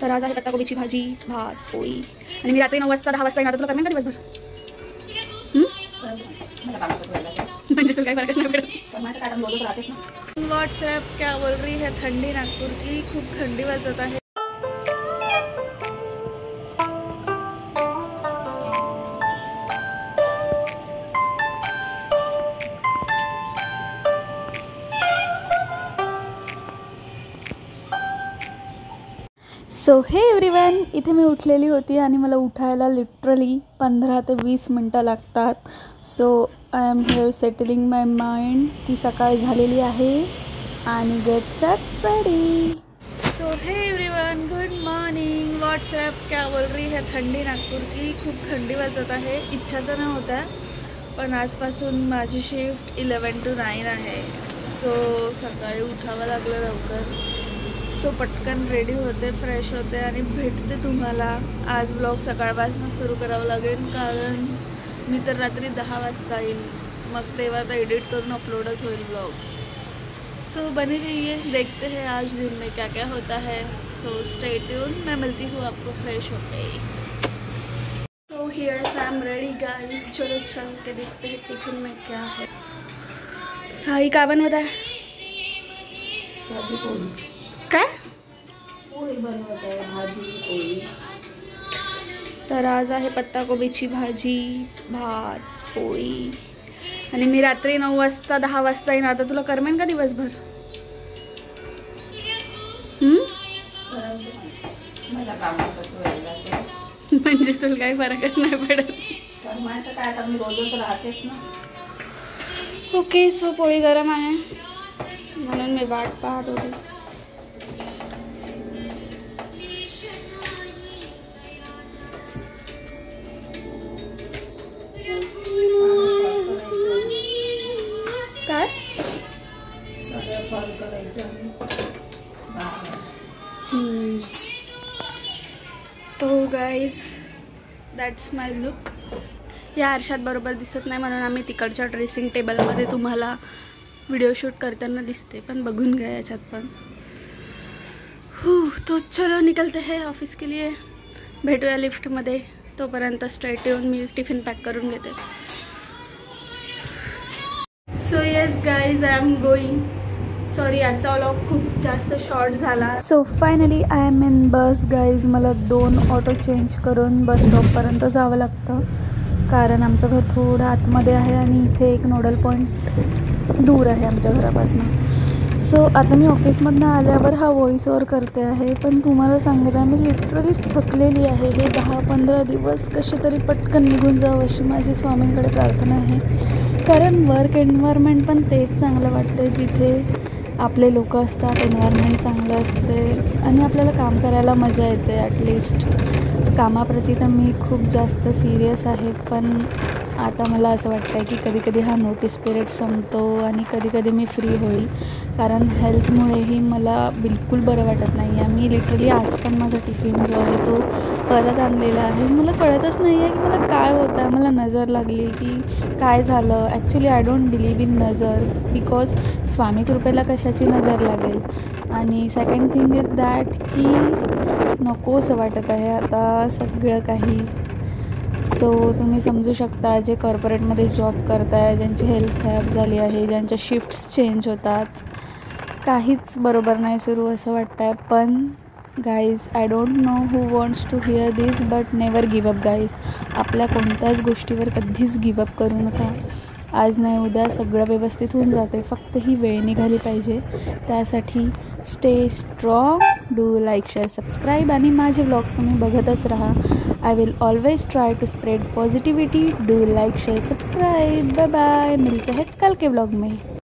तर आज आहे पत्ताकोबीची भाजी, भात, पोळी. आणि मी रात्री 9 वाजता 10 वाजता येणार. तुला करणार का दिवसभर? म्हणजे तुला काही फरकच नाही पडत. व्हाट्सएप क्या बोल रही है ठंडी नागपुर की, खूप थंडी वाजत आहे. सो हे एव्हरीवन, इथे मी उठलेली होती आणि मला उठायला लिटरली 15 ते 20 मिनटं लागतात. So I am here settling my mind की सकाळ झालेली आहे आणि गेट सेट रेडी. सो हे एव्हरीवन, गुड मॉर्निंग. व्हाट्सएप क्या बोल रही है ठंडी नागपूर की, खूप थंडी वाजत आहे. इच्छा तर नाही होत आहे, पण आजपासून माझी शिफ्ट 11 to 9 आहे. सो सकाळी उठावं लागलं लवकर. सो पटकन रेडी होते, फ्रेश होते आणि भेटते तुम्हाला. आज ब्लॉग सकाळपासून सुरू करावं लागेल, कारण मी तर रात्री 10 वाजता येईल. मग तेव्हा तर एडिट करून अपलोडच होईल ब्लॉग. सो बने रहिए, देखते हैं आज दिन में क्या क्या होता है. सो स्टे ट्यून, मैं मिलती हूँ आपको fresh okay. So here I am ready guys. चलो चल के देखते हैं टिफिन में क्या है. हाँ, क्या बनवत आहे? काय पोळी बनवत आहे, भाजी पोळी. तर आज आहे पत्ताकोबीची भाजी, भात, पोळी. आणि मी रात्री 9 वाजता 10 वाजता येणार. आता तुला करमेन का दिवसभर? मला कामातच वेळ असेल. म्हणजे तुला काही फरकच नाही पडत. करमायचं काय, आता मी रोजच राहतेस ना. ओके. सो पोळी गरम आहे म्हणून मी वाट पाहत होते. काय सगळं कॉल करायचं. तो गाईज, दॅट्स माय लुक. या आरशात बरोबर दिसत नाही म्हणून आम्ही तिकडच्या ड्रेसिंग टेबलमध्ये तुम्हाला व्हिडिओ शूट करताना दिसते, पण बघून घ्या याच्यात पण. तो चलो निकलते हैं ऑफिस के लिए. भेटूया लिफ्टमध्ये. तोपर्यंत स्ट्रेट येऊन मी टिफिन पॅक करून घेते. So yes guys, I am going. Sorry, आजचा व्लॉग खूप जास्त शॉर्ट झाला. So finally I am in bus guys. मला 2 ऑटो चेंज करून बस स्टॉपपर्यंत जावं लागतं, कारण आमचं घर थोडं आतमध्ये आहे आणि इथे एक नोडल पॉईंट दूर आहे आमच्या घरापासून. सो आता मी ऑफिसमधनं आल्यावर हा व्हॉइस ओव्हर करते आहे, पण तुम्हाला सांगितलं मी लिटरली थकलेली आहे. हे 10-15 दिवस कसे तरी पटकन निघून जावं अशी माझी स्वामींकडे प्रार्थना आहे. कारण वर्क एन्व्हायरमेंट पण तेच चांगलं वाटतं जिथे आपले लोक असतात, एन्व्हायरमेंट चांगलं असते आणि आपल्याला काम करायला मजा येते. ॲटलिस्ट कामाप्रती तर मी खूप जास्त सिरियस आहे, पण आता मला असं वाटतं आहे की कधी कधी हा नोटीस पिरियड संपतो आणि कधी कधी मी फ्री होईल, कारण हेल्थमुळेही मला बिलकुल बरं वाटत नाही आहे. मी लिटरली आज पण माझा टिफिन जो आहे तो परत आणलेला आहे. मला कळतच नाही आहे की मला काय होतं आहे. मला नजर लागली की काय झालं. Actually I don't believe in नजर, बिकॉज स्वामी कृपेला कशाची नजर लागेल. आणि सेकंड थिंग इज दॅट की नकोसं वाटत आहे आता सगळं काही. सो तुम्ही समजू शकता, जे कॉर्पोरेटमध्ये जॉब करताय, ज्यांची हेल्थ खराब झाली आहे, ज्यांच्या शिफ्ट्स चेंज होतात, काहीच बरोबर नाही सुरू असं वाटतं आहे. पण guys, I don't know who wants to hear this, but never give up guys. आपल्या कोणत्याच गोष्टीवर कधीच गिव अप करू नका. आज नाही उद्या सगळं व्यवस्थित होऊन जाते, फक्त ही वेळ निघाली पाहिजे. त्यासाठी stay strong, do like, share, subscribe आणि माझे व्लॉग तुम्ही बघतच राहा. I will always try to spread positivity. Do like, share, subscribe. Bye bye. मिलते हैं कल के व्लॉग में.